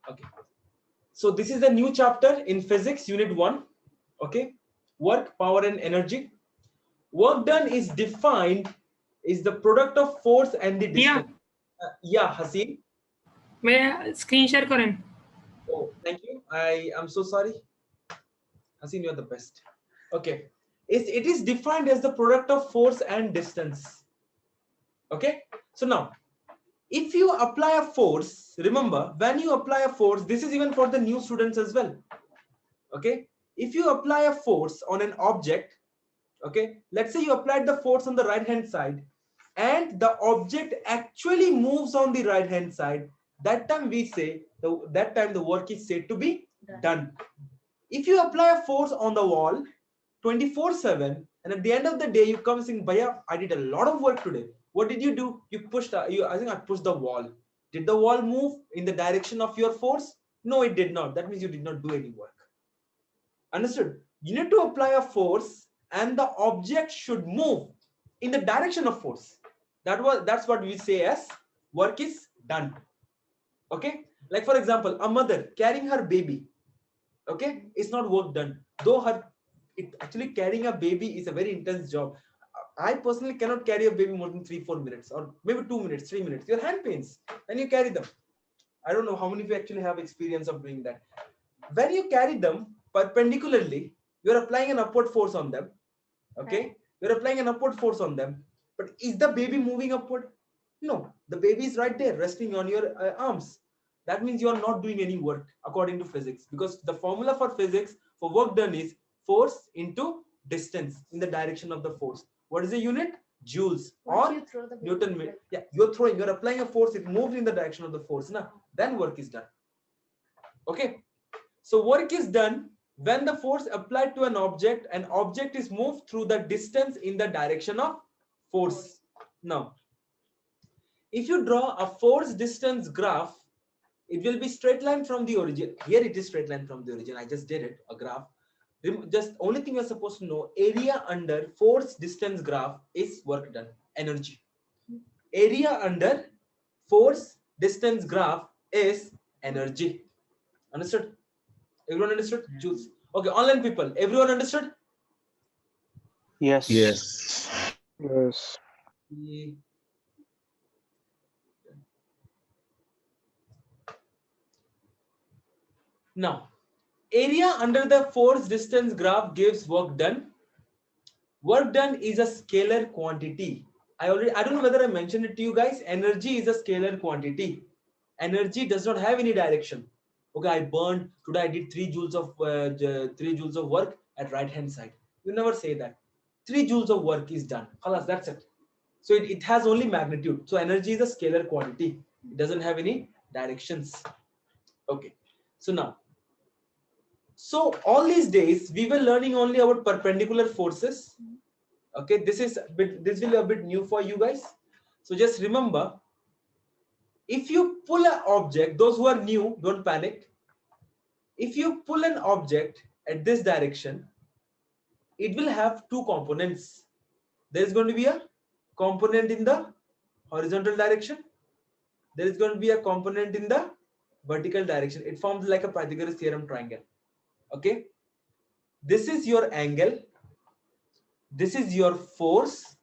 Okay. So this is a new chapter in physics, unit 1. Okay. Work, power and energy. Work done is defined is the product of force and the Yeah, distance. Yeah, Hasim. मैं screen share करें. Oh, thank you. I am so sorry. Hasim, you're the best. Okay. It is defined as the product of force and distance. Okay. So now, if you apply a force, remember, when you apply a force, this is even for the new students as well. Okay. If you apply a force on an object, okay, let's say you applied the force on the right hand side and the object actually moves on the right hand side, that time we say that time the work is said to be done. If you apply a force on the wall 24/7 and at the end of the day you come saying, Bhaiya, I did a lot of work today, what did you do? You pushed I think I pushed the wall. Did the wall move in the direction of your force? No, it did not. That means you did not do any work. Understood? You need to apply a force and the object should move in the direction of force. That's what we say as work is done. Okay. Like for example, a mother carrying her baby. Okay, it's not work done. Though it actually carrying a baby is a very intense job. I personally cannot carry a baby more than 3-4 minutes or maybe 2 minutes, 3 minutes. Your hand pains and you carry them. I don't know how many of you actually have experience of doing that. When you carry them perpendicularly, you're applying an upward force on them. Okay, you're applying an upward force on them. But is the baby moving upward? No, the baby is right there resting on your arms. That means you are not doing any work according to physics, because the formula for physics for work done is force into distance in the direction of the force. What is the unit? Joules or Newton meter. Yeah, you're applying a force, it moves in the direction of the force. Now, then work is done. Okay, so work is done when the force applied to an object is moved through the distance in the direction of force. Now, if you draw a force distance graph, it will be straight line from the origin. Here it is straight line from the origin. I just did it, a graph. Just only thing you're supposed to know, area under force distance graph is work done, energy. Area under force distance graph is energy. Understood? Everyone understood? Jules. Okay, online people, everyone understood? Yes. Yes. Yes. Now, area under the force distance graph gives work done. Work done is a scalar quantity. I don't know whether I mentioned it to you guys. Energy is a scalar quantity. Energy does not have any direction. Okay, I burned today. I did 3 joules of 3 joules of work at right hand side. You never say that. 3 joules of work is done. Khalas, that's it. So it has only magnitude. So energy is a scalar quantity. It doesn't have any directions. Okay. So now, so all these days we were learning only about perpendicular forces. Okay, this will be a bit new for you guys. So just remember, if you pull an object, those who are new, don't panic. If you pull an object at this direction, it will have two components. There is going to be a component in the horizontal direction. There is going to be a component in the vertical direction. It forms like a Pythagoras theorem triangle. Okay, this is your angle. This is your force.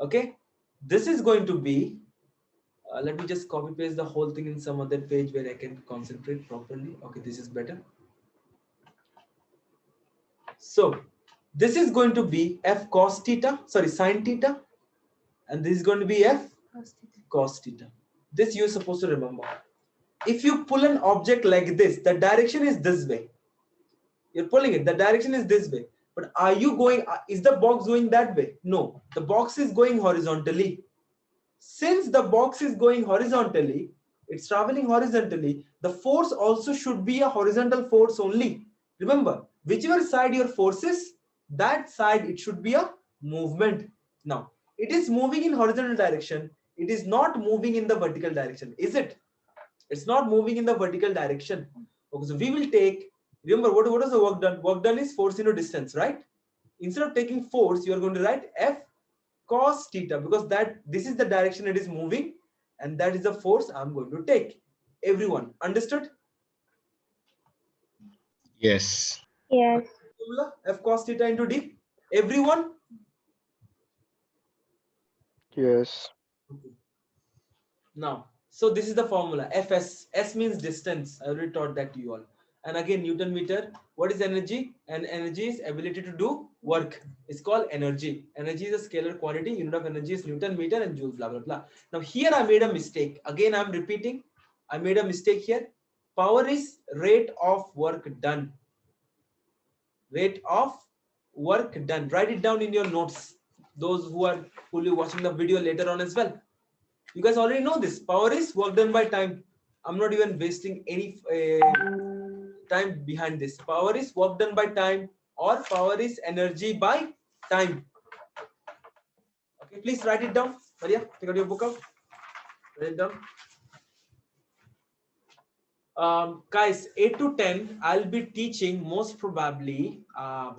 Okay, this is going to be let me just copy paste the whole thing in some other page where I can concentrate properly. Okay, this is better. So this is going to be f cos theta, sorry, sin theta, and this is going to be f cos theta. This you're supposed to remember. If you pull an object like this, the direction is this way. You're pulling it, the direction is this way. But are you going, is the box going that way? No, the box is going horizontally. Since the box is going horizontally, it's traveling horizontally, the force also should be a horizontal force only. Remember, whichever side your force is, that side it should be a movement. Now, it is moving in horizontal direction. It is not moving in the vertical direction, is it? It's not moving in the vertical direction. Okay, so we will take, remember what is the work done? Work done is force into distance, right? Instead of taking force, you are going to write F cos theta, because this is the direction it is moving and that is the force I'm going to take. Everyone. Understood? Yes. Yes. Formula F cos theta into D. Everyone? Yes. Okay. Now, so this is the formula. Fs. S means distance. I already taught that to you all. And again, Newton meter. What is energy? And energy is ability to do work. It's called energy. Energy is a scalar quantity. Unit of energy is Newton meter and joules. Blah blah blah. Now here I made a mistake. Again, I'm repeating. I made a mistake here. Power is rate of work done. Rate of work done. Write it down in your notes. Those who are fully watching the video later on as well. You guys already know this. Power is work done by time. I'm not even wasting any time behind this. Power is work done by time, or power is energy by time. Okay, please write it down. Maria, take out your book out. Write it down. Guys, 8 to 10, I'll be teaching most probably. I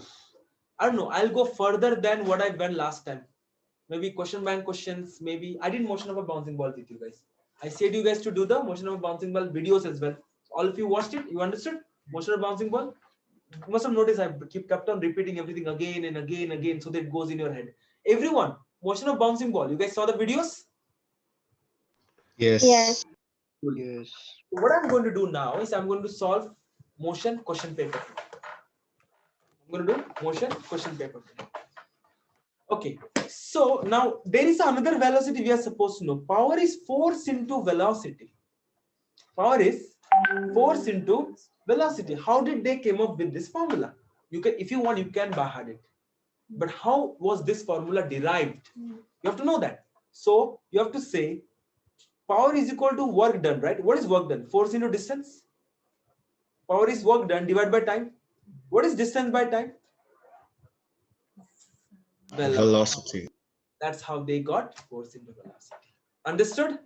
don't know. I'll go further than what I went last time. Maybe question bank questions. Maybe I did motion of a bouncing ball with you guys. I said you guys to do the motion of a bouncing ball videos as well. All of you watched it. You understood motion of a bouncing ball. You must have noticed I kept on repeating everything again and again and again so that it goes in your head. Everyone, motion of bouncing ball. You guys saw the videos? Yes. Yes. Yes. So what I'm going to do now is I'm going to solve motion question paper. I'm going to do motion question paper. Okay, so now there is another velocity we are supposed to know. Power is force into velocity. Power is force into velocity. How did they came up with this formula? You can, if you want, you can by heart it. But how was this formula derived? You have to know that. So you have to say power is equal to work done, right? What is work done? Force into distance. Power is work done divided by time. What is distance by time? Velocity. That's how they got force into velocity. Understood?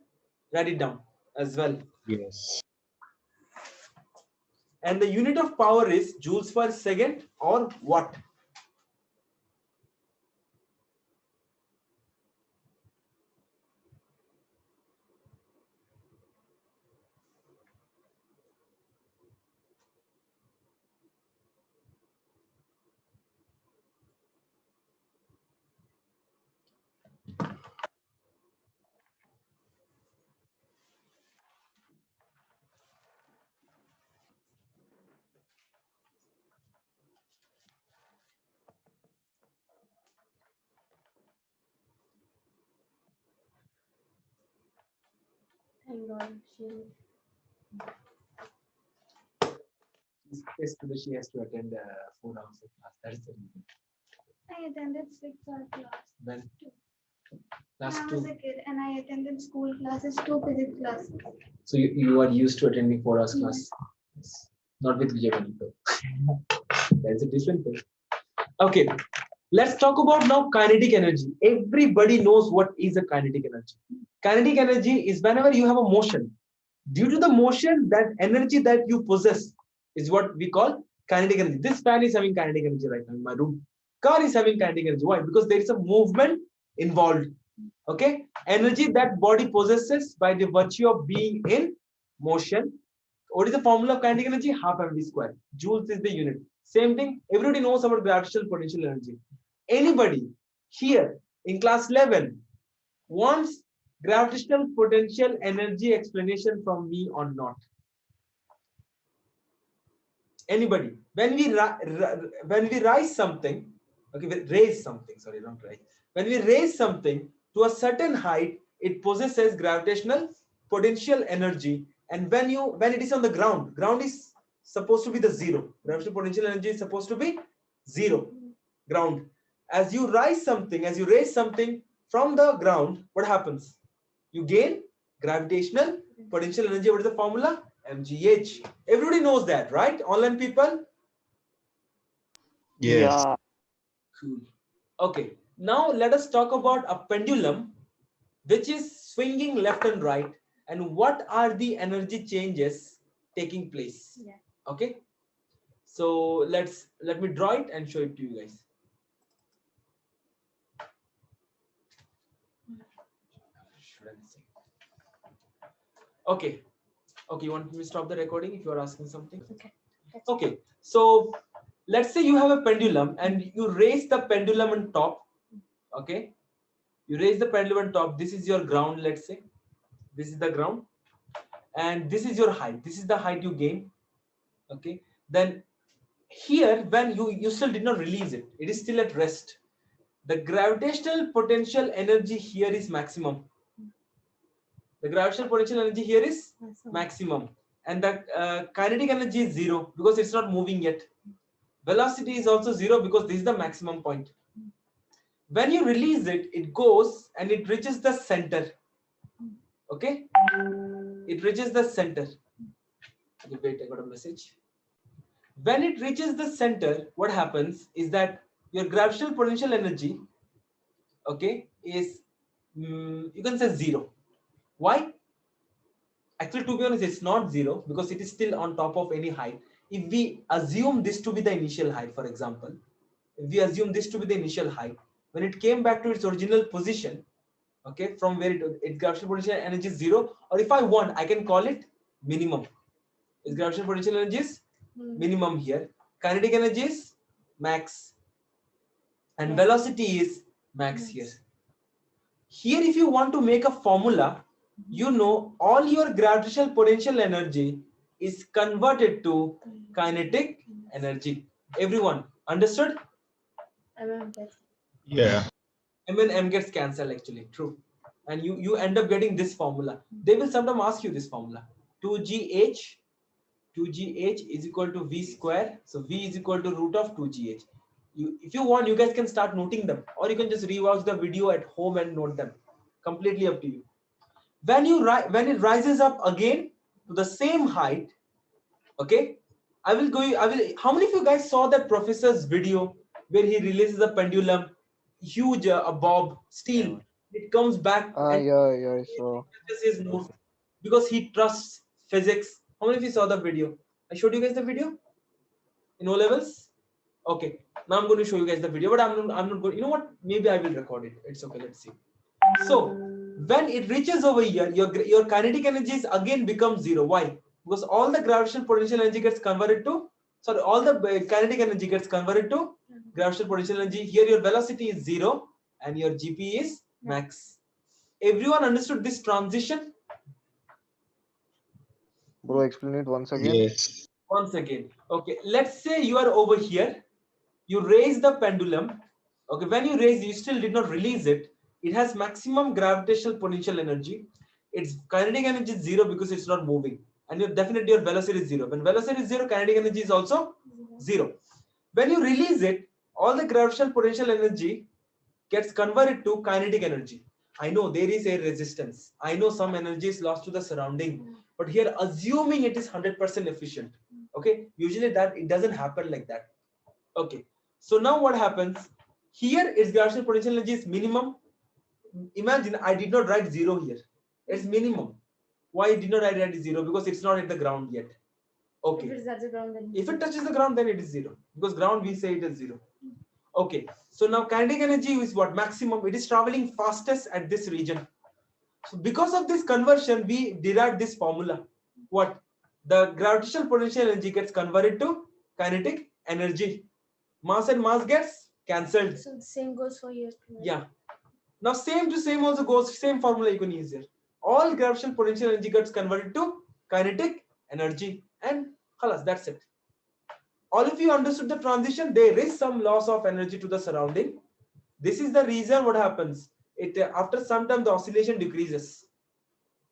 Write it down as well. Yes. And the unit of power is joules per second or watt. Thank God. Today she has to attend 4 hours of class. That's the reason. I attended 6 hour class. Then When class I was 2. a kid and I attended school classes, 2 physics classes. So you are used to attending 4 hours class. Yes. Not with Vijay Vandikar. That's a different thing. Okay. Let's talk about now kinetic energy. Everybody knows what is a kinetic energy. Kinetic energy is whenever you have a motion. Due to the motion, that energy that you possess is what we call kinetic energy. This fan is having kinetic energy right now in my room. Car is having kinetic energy. Why? Because there is a movement involved. Okay? Energy that body possesses by the virtue of being in motion. What is the formula of kinetic energy? Half mv square. Joules is the unit. Same thing. Everybody knows about gravitational potential energy. Anybody here in class 11 wants gravitational potential energy explanation from me or not? Anybody? When we raise something, okay, we raise something. Sorry, not rise. When we raise something to a certain height, it possesses gravitational potential energy. And when it is on the ground, ground is supposed to be the zero. Gravitational potential energy is supposed to be zero. Ground. As you raise something from the ground, what happens? You gain gravitational potential energy. What is the formula? mgh. Everybody knows that, right? Online people? Yes. Yeah. Cool. Okay, now let us talk about a pendulum which is swinging left and right, and what are the energy changes taking place. Yeah. Okay, so let me draw it and show it to you guys. Okay, Okay, you want me to stop the recording if you are asking something? Okay. Okay, so let's say you have a pendulum and you raise the pendulum on top. Okay, you raise the pendulum on top. This is your ground, let's say. This is the ground. And this is your height. This is the height you gain. Okay, then here when you still did not release it, it is still at rest. The gravitational potential energy here is maximum. The gravitational potential energy here is maximum, and the kinetic energy is 0 because it's not moving yet. Velocity is also 0 because this is the maximum point. When you release it, it goes and it reaches the center. Okay, it reaches the center. Okay, wait, I got a message. When it reaches the center, what happens is that your gravitational potential energy, okay, is you can say 0. Why? Actually, to be honest, it's not 0 because it is still on top of any height. If we assume this to be the initial height, for example, if we assume this to be the initial height, when it came back to its original position, okay, from where its gravitational potential energy is 0, or if I want, I can call it minimum. Its gravitational potential energy is minimum here. Kinetic energy is max, and velocity is max here. Here, if you want to make a formula, you know all your gravitational potential energy is converted to kinetic energy. Everyone understood? Yeah. M and M gets cancelled actually, true. And you end up getting this formula. They will sometimes ask you this formula. 2gh is equal to v square. So v is equal to root of 2gh. If you want, you guys can start noting them, or you can just rewatch the video at home and note them. Completely up to you. When it rises up again to the same height, okay, I will. How many of you guys saw that professor's video where he releases a pendulum, huge a bob steel? It comes back and Yeah, I saw. his moves because he trusts physics. How many of you saw the video? I showed you guys the video in O levels. Okay, now I'm going to show you guys the video, but I'm not going. You know what? Maybe I will record it. It's okay. Let's see. So when it reaches over here, your kinetic energies again become 0. Why? Because all the gravitational potential energy gets converted to, sorry, all the kinetic energy gets converted to gravitational potential energy. Here your velocity is 0 and your GP is max. Everyone understood this transition? Bro, explain it once again. Yes. Once again. Okay, let's say you are over here. You raise the pendulum. Okay, when you raise, you still did not release it. It has maximum gravitational potential energy. Its kinetic energy is 0 because it's not moving. And definitely your velocity is 0. When velocity is 0, kinetic energy is also 0. When you release it, all the gravitational potential energy gets converted to kinetic energy. I know there is a resistance. I know some energy is lost to the surrounding. But here, assuming it is 100% efficient. Okay, usually that it doesn't happen like that. Okay, so now what happens? Here its gravitational potential energy is minimum. Imagine I did not write 0 here. It's minimum. Why did not I write 0? Because it's not at the ground yet. Okay. If it touches the ground, then it is 0. Because ground we say it is 0. Okay. So now kinetic energy is what? Maximum. It is traveling fastest at this region. So because of this conversion, we derived this formula. What? The gravitational potential energy gets converted to kinetic energy. Mass and mass gets cancelled. So the same goes for here. Yeah. Now same to same also goes, same formula you can use here. All gravitational potential energy gets converted to kinetic energy, and khalas, that's it. All of you understood the transition. There is some loss of energy to the surrounding. This is the reason what happens. It after some time the oscillation decreases.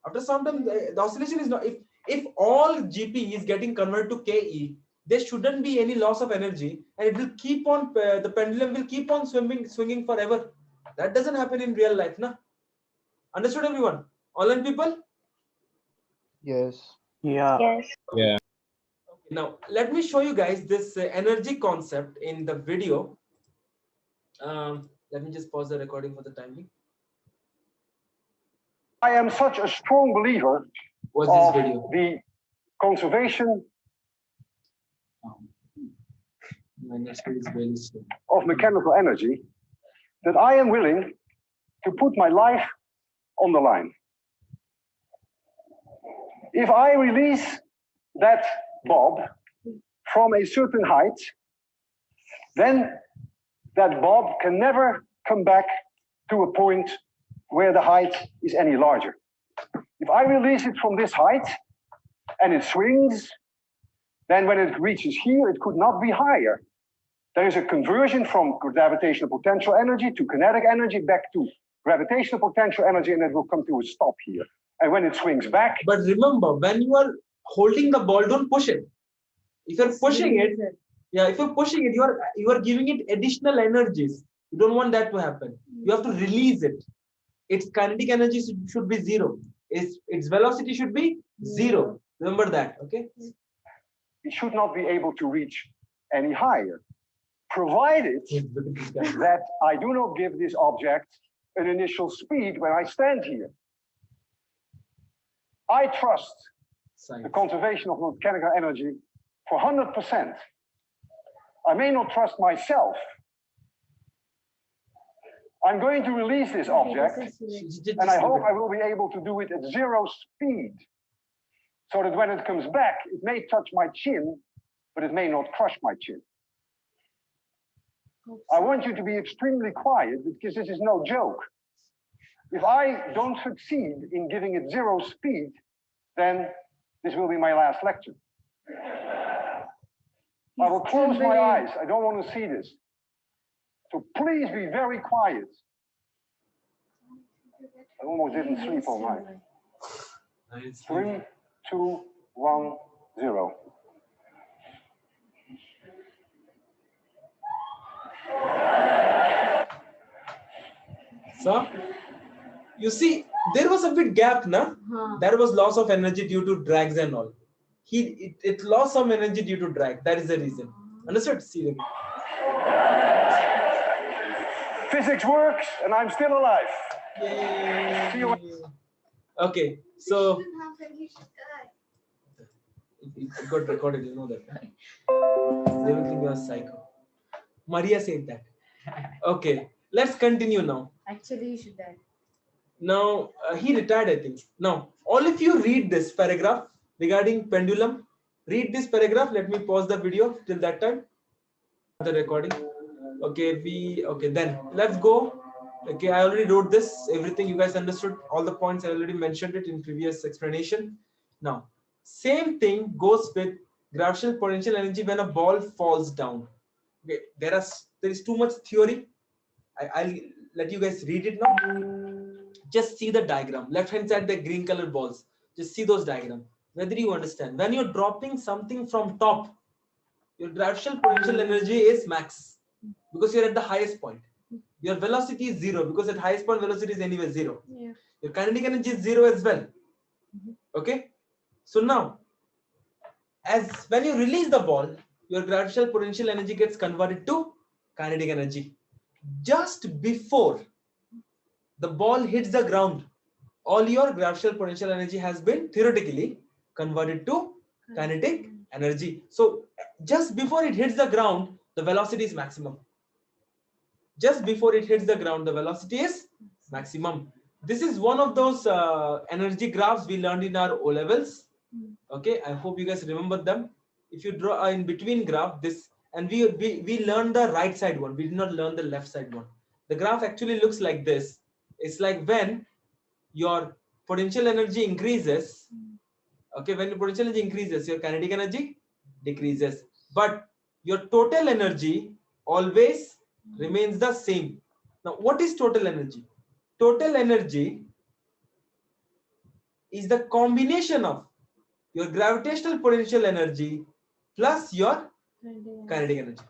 After some time the oscillation is not, if all GP is getting converted to KE, there shouldn't be any loss of energy, and it will keep on, the pendulum will keep on swinging forever. That doesn't happen in real life, na? Understood, everyone? Online people? Yes. Yeah. Yes. Yeah. Okay, now let me show you guys this energy concept in the video. Let me just pause the recording for the time being. I am such a strong believer What's of this video? the conservation My net speed is really slow. of mechanical energy that I am willing to put my life on the line. if I release that bob from a certain height, then that bob can never come back to a point where the height is any larger. If I release it from this height and it swings, then when it reaches here, it could not be higher. There is a conversion from gravitational potential energy to kinetic energy back to gravitational potential energy, and it will come to a stop here. And when it swings back, But remember, when you are holding the ball, don't push it. If you're pushing it, yeah, if you're pushing it, you are giving it additional energies. You don't want that to happen. You have to release it. Its kinetic energy should be zero. Its velocity should be zero. Remember that, okay? it should not be able to reach any higher, provided that I do not give this object an initial speed when I stand here. I trust the conservation of mechanical energy for 100%. I may not trust myself. I'm going to release this object, and I hope I will be able to do it at 0 speed, so that when it comes back, it may touch my chin, but it may not crush my chin. I want you to be extremely quiet, because this is no joke. If I don't succeed in giving it 0 speed, then this will be my last lecture. I will close my eyes. I don't want to see this. So please be very quiet. I almost didn't sleep all night. 3, 2, 1, 0. So, you see, there was a bit gap, na? There was loss of energy due to drags and all. It lost some energy due to drag. That is the reason. Understood? See again. Physics works, and I'm still alive. Yay. See you. Okay, so You shouldn't have said you should die. it got recorded, you know that. They will think you are psycho. Maria said that. Okay, let's continue now. Actually, you should die. Now, he retired, I think. Now, all of you read this paragraph regarding pendulum. Read this paragraph. Let me pause the video till that time. The recording. Okay, then let's go. Okay, I already wrote this. Everything you guys understood. All the points I already mentioned it in previous explanation. Now, same thing goes with gravitational potential energy when a ball falls down. Okay, there is too much theory. I'll let you guys read it now. Just see the diagram. Left hand side, the green color balls. Just see those diagrams. Whether you understand. When you're dropping something from top, your gravitational potential energy is max because you're at the highest point. Your velocity is 0 because at highest point velocity is anyway 0. Yeah. Your kinetic energy is 0 as well. Okay. So now, as when you release the ball, your gravitational potential energy gets converted to kinetic energy. Just before the ball hits the ground, all your gravitational potential energy has been theoretically converted to kinetic energy. So just before it hits the ground, the velocity is maximum. Just before it hits the ground, the velocity is maximum. This is one of those energy graphs we learned in our O levels. Okay, I hope you guys remember them. If you draw in between graph, this, and we learned the right side one. We did not learn the left side one. The graph actually looks like this. It's like when your potential energy increases. Okay, when your potential energy increases, your kinetic energy decreases. But your total energy always remains the same. Now, what is total energy? Total energy is the combination of your gravitational potential energy plus your kinetic energy.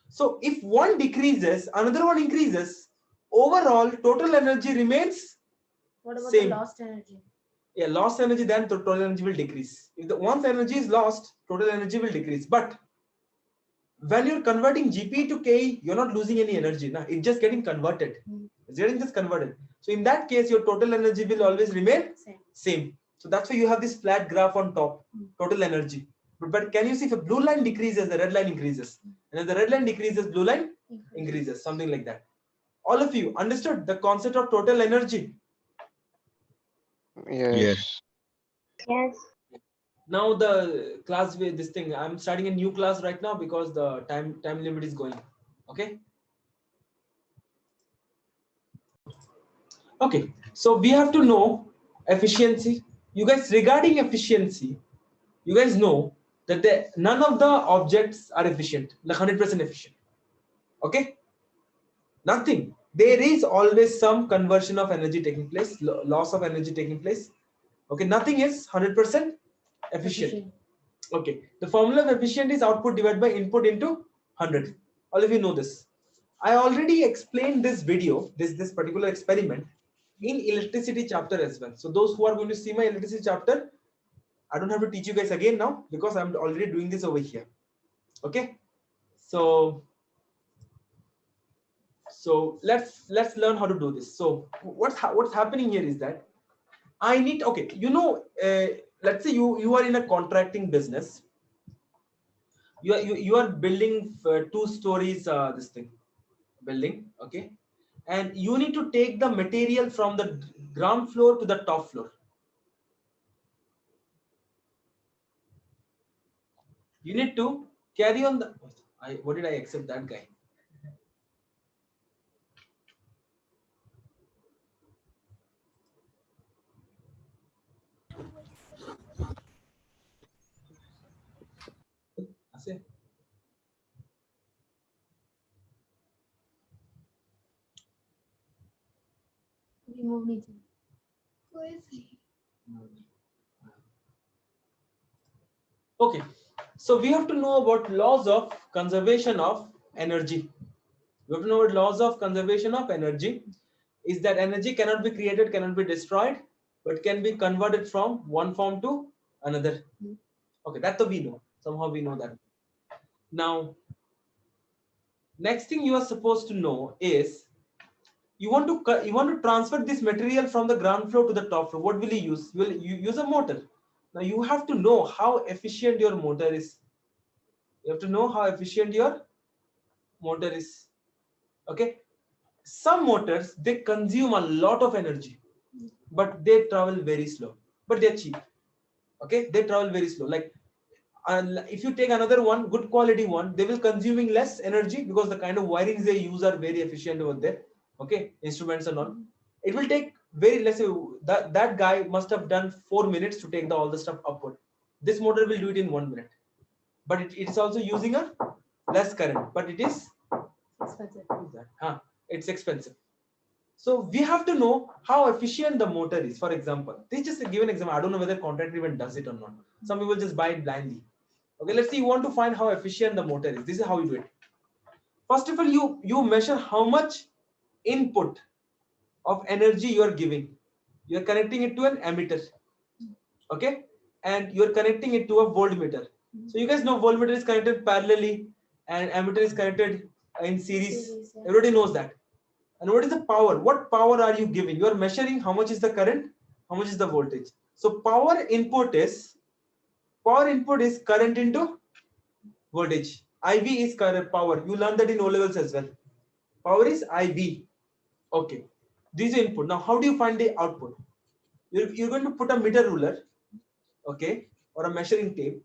So if one decreases, another one increases, overall total energy remains What about same. the lost energy? Yeah, lost energy, then total energy will decrease. If the once energy is lost, total energy will decrease. But when you're converting GP to KE, you're not losing any energy. Nah? It's just getting converted. It's getting just converted. So in that case, your total energy will always remain same. So that's why you have this flat graph on top, total energy. But can you see if a blue line decreases, the red line increases. And if the red line decreases, blue line increases, something like that. All of you understood the concept of total energy? Yes. Yes. Yes. Now the class with this thing, I'm starting a new class right now because the time limit is going. Okay. Okay. So we have to know efficiency. You guys, regarding efficiency, you guys know that none of the objects are efficient, like 100% efficient. Okay. Nothing. There is always some conversion of energy taking place, loss of energy taking place. Okay. Nothing is 100% efficient. Okay, the formula of efficient is output divided by input into 100. All of you know this. I already explained this video, this particular experiment in electricity chapter as well. So those who are going to see my electricity chapter, I don't have to teach you guys again now because I'm already doing this over here. Okay, so let's learn how to do this. So what's happening here is that I need, okay, let's say you are in a contracting business. You are building 2 stories this thing building, okay, and you need to take the material from the ground floor to the top floor. You need to carry on the what did I accept that guy? Remove me. Who is he? Okay, so we have to know about laws of conservation of energy. We have to know what laws of conservation of energy is that energy cannot be created, cannot be destroyed, but can be converted from one form to another. Okay, that's what we know. Somehow we know that. Now, next thing you are supposed to know is you want to transfer this material from the ground floor to the top floor. What will you use? You use a motor. Now you have to know how efficient your motor is. You have to know how efficient your motor is. Okay. Some motors, they consume a lot of energy, but they travel very slow, but they're cheap. Okay, they travel very slow. Like if you take another one, good quality one, they will consuming less energy because the kind of wirings they use are very efficient over there. Okay, instruments and all. It will take very less. That guy must have done 4 minutes to take all the stuff upward. This motor will do it in 1 minute, but it's also using a less current, but it is Expensive. it's expensive. So we have to know how efficient the motor is. For example, this is just a given example. I don't know whether contractor even does it or not. Some people just buy it blindly. Okay, let's say you want to find how efficient the motor is. This is how you do it. First of all, you measure how much input of energy you are giving. You are connecting it to an ammeter. Okay, and you are connecting it to a voltmeter. So you guys know voltmeter is connected parallelly and ammeter is connected in series. Everybody knows that. And what is the power? What power are you giving? You are measuring how much is the current, how much is the voltage. So power input is current into voltage. IV is current power. You learned that in O levels as well. Power is IV. Okay. This is input. Now, how do you find the output? You're going to put a meter ruler, okay, or a measuring tape.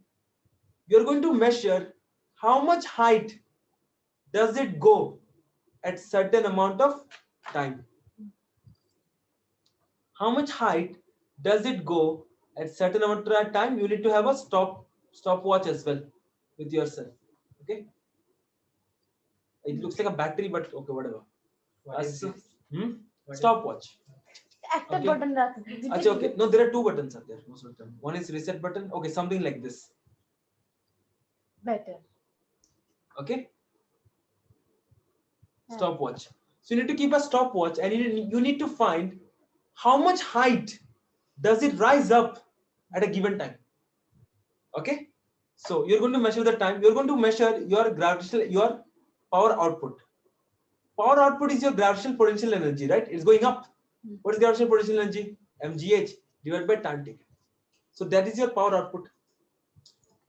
You're going to measure how much height does it go at certain amount of time. How much height does it go at certain amount of time? You need to have a stopwatch as well with yourself. Okay. It looks like a battery, but okay, whatever. Stopwatch. Active Okay. button. Achha, okay. No, there are 2 buttons up there most of the time. One is reset button. Okay, something like this. Better. Okay. Stopwatch. So you need to keep a stopwatch, and you need to find how much height does it rise up at a given time. Okay. So you're going to measure the time. You're going to measure your power output. Power output is your gravitational potential energy, right? It's going up. What is gravitational potential energy? mgh divided by time taken. So that is your power output.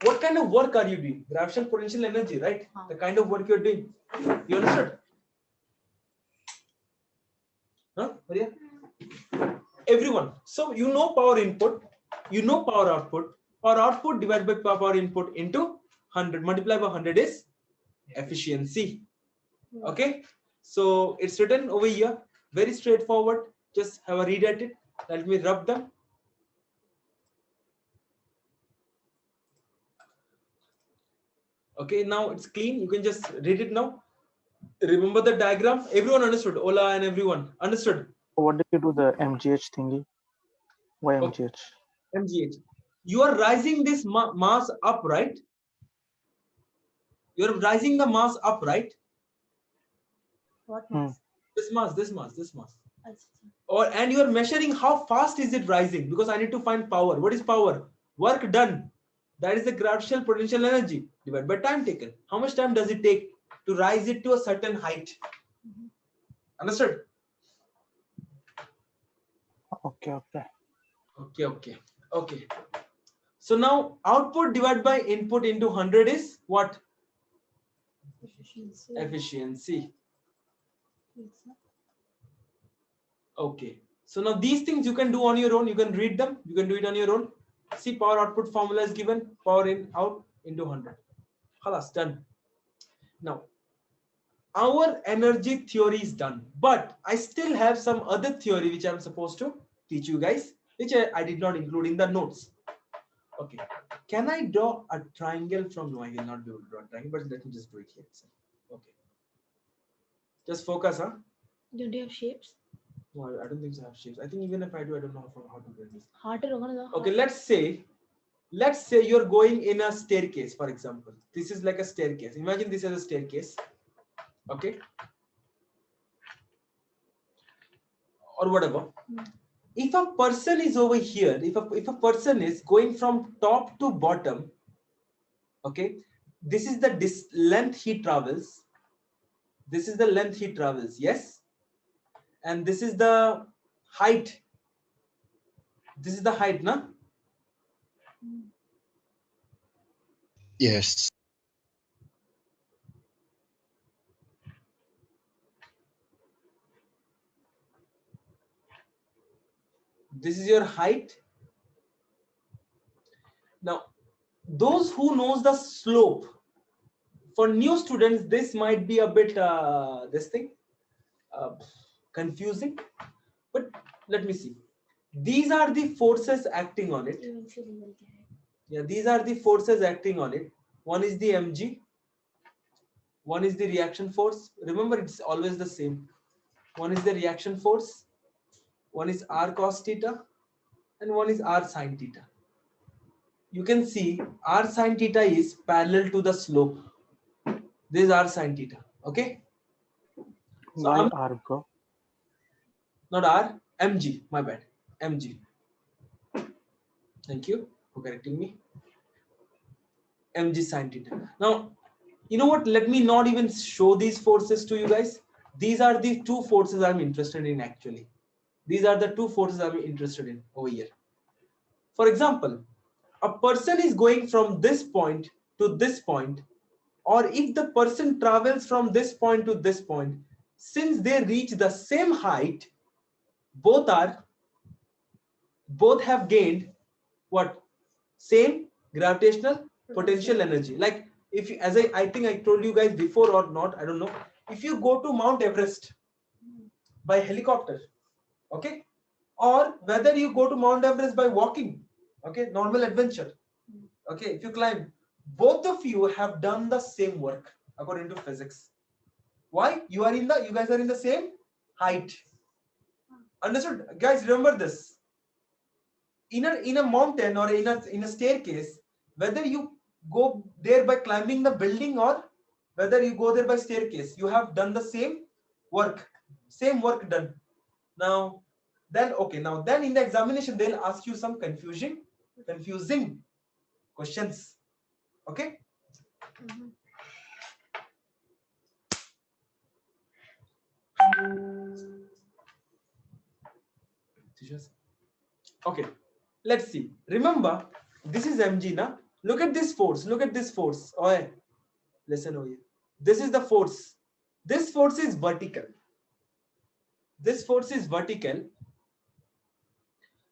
What kind of work are you doing? Gravitational potential energy, right? The kind of work you're doing. You understood? Huh? Maria? Everyone. So you know power input, you know power output. Power output divided by power input into 100 multiplied by 100 is efficiency. Okay, so it's written over here, very straightforward. Just have a read at it. Let me rub them. Okay, now it's clean. You can just read it now. Remember the diagram? Everyone understood? Ola and everyone understood? What did you do the MGH thingy? Why Okay. MGH? MGH. You are rising this mass up, right? You are rising the mass up, right? What mass? This mass, this mass, this mass. Achha. And you are measuring how fast is it rising, because I need to find power. What is power? Work done. That is the gravitational potential energy divided by time taken. How much time does it take to rise it to a certain height? Understood? Okay. Okay. So now output divided by input into 100 is what? Efficiency. Efficiency. Yes, sir. Okay. So now these things you can do on your own. You can read them. You can do it on your own. See, power output formula is given. Power in out into 100. Khalas, done. Now, our energy theory is done. But I still have some other theory which I'm supposed to teach you guys, which I did not include in the notes. Okay. Can I draw a triangle from? No, I will not be able to draw a triangle, but let me just do it here itself. Okay. Just focus, huh? Don't you have shapes? No, I don't think so I have shapes. I think even if I do, I don't know how to get this. Harder. Okay, let's say you're going in a staircase, for example. This is like a staircase. Imagine this as a staircase. Okay. Or whatever. If a person is over here, if a person is going from top to bottom, okay, this is the length he travels. This is the length he travels, yes? And this is the height. This is the height, na? Yes. This is your height. Now, those who knows the slope, for new students, this might be a bit confusing, but let me see. These are the forces acting on it. Eventually we'll get it. Yeah, these are the forces acting on it. One is the mg, one is the reaction force. Remember, it's always the same. One is the reaction force, one is r cos theta, and one is r sin theta. You can see r sin theta is parallel to the slope. This is r sin theta. Okay. So Why R, bro? not r, mg. My bad. Mg. Thank you for correcting me. Mg sin theta. Now, you know what? Let me not even show these forces to you guys. These are the two forces I'm interested in actually. These are the two forces I'm interested in over here. For example, a person is going from this point to this point, or if the person travels from this point to this point, since they reach the same height, both have gained what? Same gravitational potential energy. Like if you, as I think I told you guys before or not, I don't know. If you go to Mount Everest by helicopter, okay, or whether you go to Mount Everest by walking, okay, normal adventure, okay, if you climb, both of you have done the same work according to physics. Why? You guys are in the same height. Understood, guys? Remember this. In a mountain or in a staircase, whether you go there by climbing the building or whether you go there by staircase, you have done the same work done. Now then in the examination they'll ask you some confusing questions. Okay. Okay, let's see. Remember, this is mg na. Look at this force. Oh, listen over here. This is the force. This force is vertical.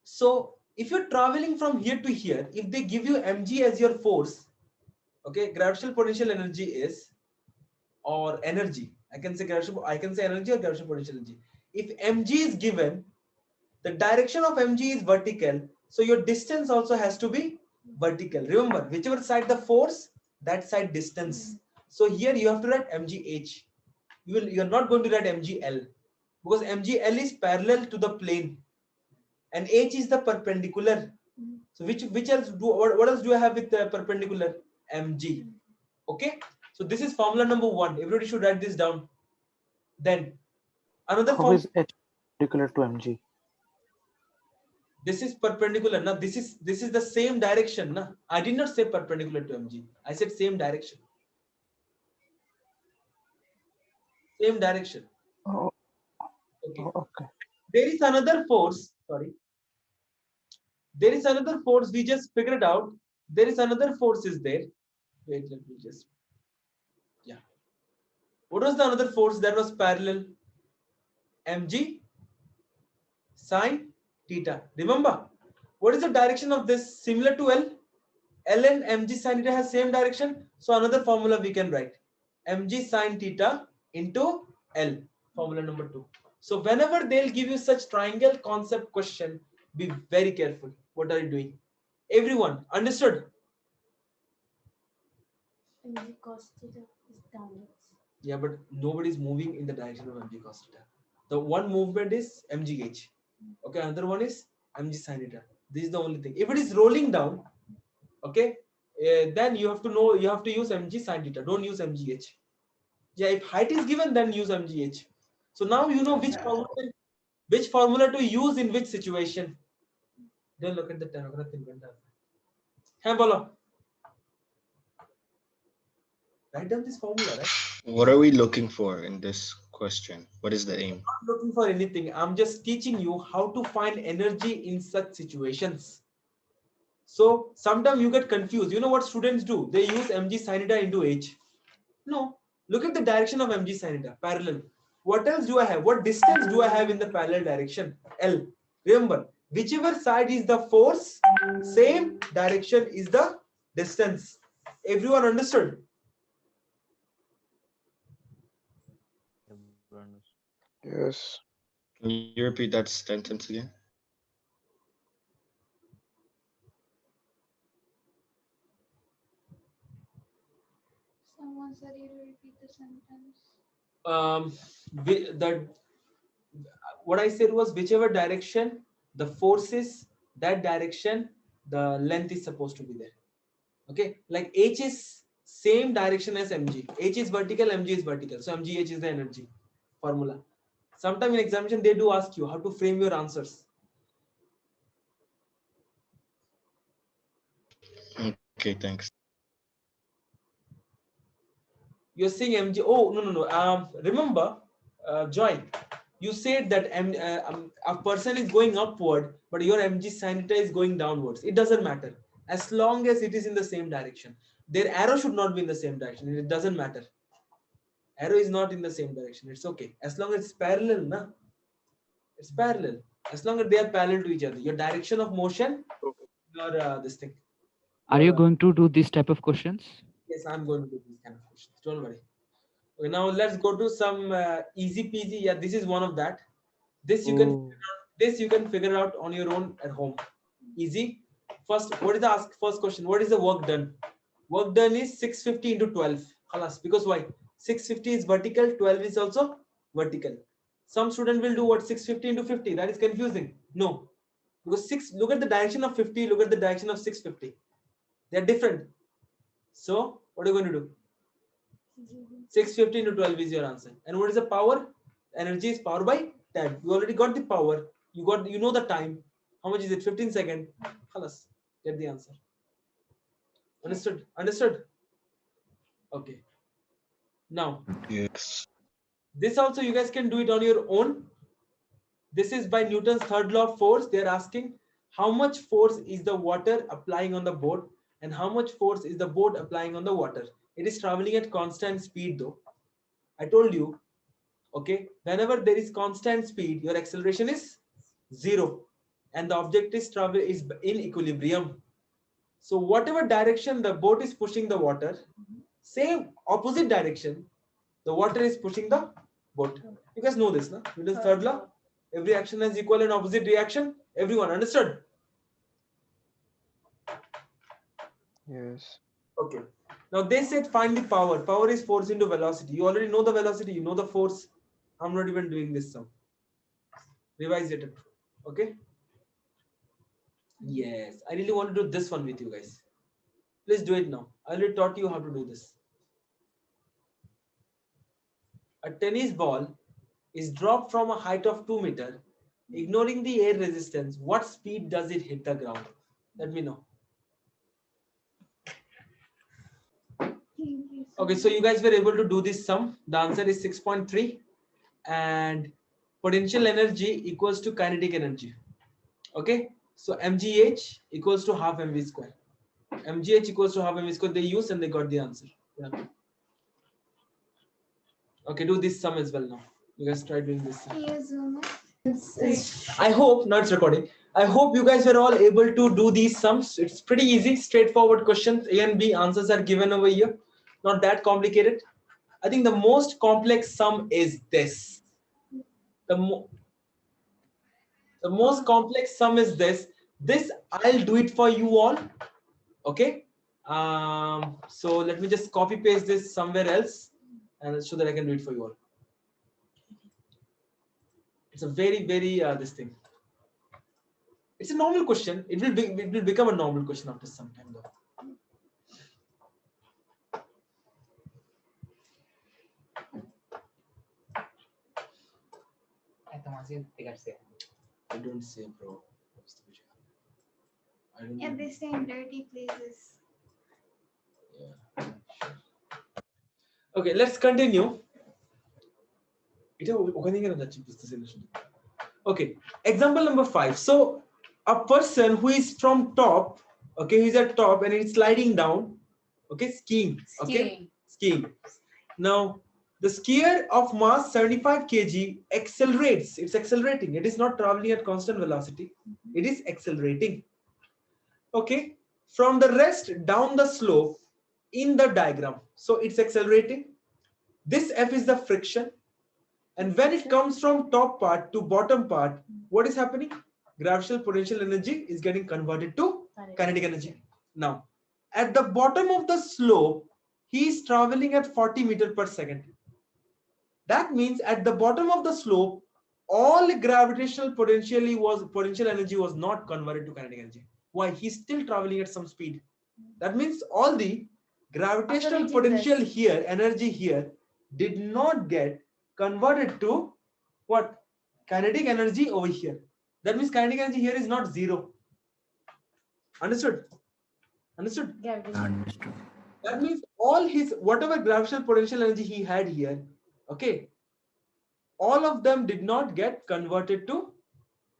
So if you're traveling from here to here, if they give you mg as your force, okay, gravitational potential energy is, or energy, I can say energy or gravitational potential energy. If mg is given, the direction of mg is vertical, so your distance also has to be vertical. Remember, whichever side the force, that side distance. So here you have to write mgh. You're not going to write mgl, because mgl is parallel to the plane and h is the perpendicular. So which else what else do I have with perpendicular? Mg. Okay, so this is formula number 1. Everybody should write this down. Then another How form, is H perpendicular to mg? this is perpendicular. Now this is the same direction. Now I did not say perpendicular to mg, I said same direction. Same direction. Oh, Okay. okay. There is another force. Sorry. There is another force. We just figured it out. There is another force is there. Wait, let me just. Yeah. What was the another force that was parallel? Mg sine theta. Remember, what is the direction of this? Similar to L. L and mg sine theta has same direction. So another formula we can write. Mg sine theta into L. Formula number 2. So whenever they'll give you such triangle concept question, be very careful. What are you doing? Everyone understood? mg cos theta is downwards. Yeah, but nobody is moving in the direction of mg cos theta. The one movement is mgh. Okay, another one is mg sin theta. This is the only thing. If it is rolling down, okay, then you have to know, you have to use mg sin theta. Don't use mgh. Yeah, if height is given, then use mgh. So now you know which formula to use in which situation. Don't look at the time. Hey, bolo. Write down this formula, right? What are we looking for in this question? What is the aim? I'm not looking for anything. I'm just teaching you how to find energy in such situations. So sometimes you get confused. You know what students do? They use mg sin theta into h. No, look at the direction of mg sin theta, parallel. What else do I have? What distance do I have in the parallel direction? L. Remember, whichever side is the force, same direction is the distance. Everyone understood? Yes. Can you repeat that sentence again? Someone said you to repeat the sentence. What I said was whichever direction the force is, that direction the length is supposed to be there. Okay, like h is same direction as mg. H is vertical, mg is vertical. So mgh is the energy formula. Sometime in examination they do ask you how to frame your answers. Okay, thanks. You're saying mg. Oh no. Remember, Joy, you said that a person is going upward, but your mg sin theta is going downwards. It doesn't matter as long as it is in the same direction. Their arrow should not be in the same direction. It doesn't matter. Arrow is not in the same direction. It's okay as long as it's parallel, na? It's parallel. As long as they are parallel to each other. Your direction of motion, your this thing. Are you going to do this type of questions? Yes, I'm going to do these kind of questions. Don't worry. Okay, now let's go to some easy peasy. Yeah, this is one of that. This you can figure out on your own at home. Easy. First, what is the first question? What is the work done? Work done is 650 into 12. Khalas. Because why? 650 is vertical, 12 is also vertical. Some student will do what? 650 into 50. That is confusing. No. Because look at the direction of 50, look at the direction of 650. They are different. So what are you going to do? 650 into 12 is your answer. And what is the power? Energy is power by time. You already got the power. You know the time. How much is it? 15 seconds. Khalas. Get the answer. Understood? Understood? Okay. Now, Yes. this also you guys can do it on your own. This is by Newton's third law of force. They are asking how much force is the water applying on the boat and how much force is the boat applying on the water. It is traveling at constant speed though. I told you, okay, whenever there is constant speed, your acceleration is 0. and the object is in equilibrium. So whatever direction the boat is pushing the water, same opposite direction, the water is pushing the boat. You guys know this, no? Newton's third law. Every action has equal and opposite reaction. Everyone understood? Yes. Okay. Now they said find the power. Power is force into velocity. You already know the velocity. You know the force. I'm not even doing this sum. Revise it. Okay. Yes. I really want to do this one with you guys. Please do it now. I already taught you how to do this. A tennis ball is dropped from a height of 2 meters. Ignoring the air resistance, what speed does it hit the ground? Let me know. Okay, so you guys were able to do this sum. The answer is 6.3, and potential energy equals to kinetic energy. Okay, so mgh equals to half mv square. Mgh equals to half mv square. They used and they got the answer. Yeah. Okay, do this sum as well now. You guys try doing this sum. Yes, Zuma. I hope, not recording. I hope you guys were all able to do these sums. It's pretty easy, straightforward questions. A and B answers are given over here. Not that complicated. I think the most complex sum is this. The most complex sum is this. This I'll do it for you all. Okay. So let me just copy paste this somewhere else, and so that I can do it for you all. It's a very this thing. It's a normal question. It will become a normal question after some time though. I don't say, bro. I don't Yeah, know. they stay in dirty places. Yeah. Okay, let's continue. Okay, example number 5. So a person who is from top, okay, he's at top and he's sliding down, okay, skiing, okay, skiing. Now the skier of mass 75 kg accelerates. It's accelerating. It is not traveling at constant velocity. It is accelerating. Okay, from the rest down the slope in the diagram. So it's accelerating. This F is the friction. And when it comes from top part to bottom part, what is happening? Gravitational potential energy is getting converted to kinetic energy. Now, at the bottom of the slope, he is traveling at 40 meters per second. That means at the bottom of the slope, all gravitational potential energy was not converted to kinetic energy. Why? He's still traveling at some speed. That means all the gravitational potential here, energy here, did not get converted to what? Kinetic energy over here. That means kinetic energy here is not zero. Understood? Understood? Understood. That means all his whatever gravitational potential energy he had here, okay, all of them did not get converted to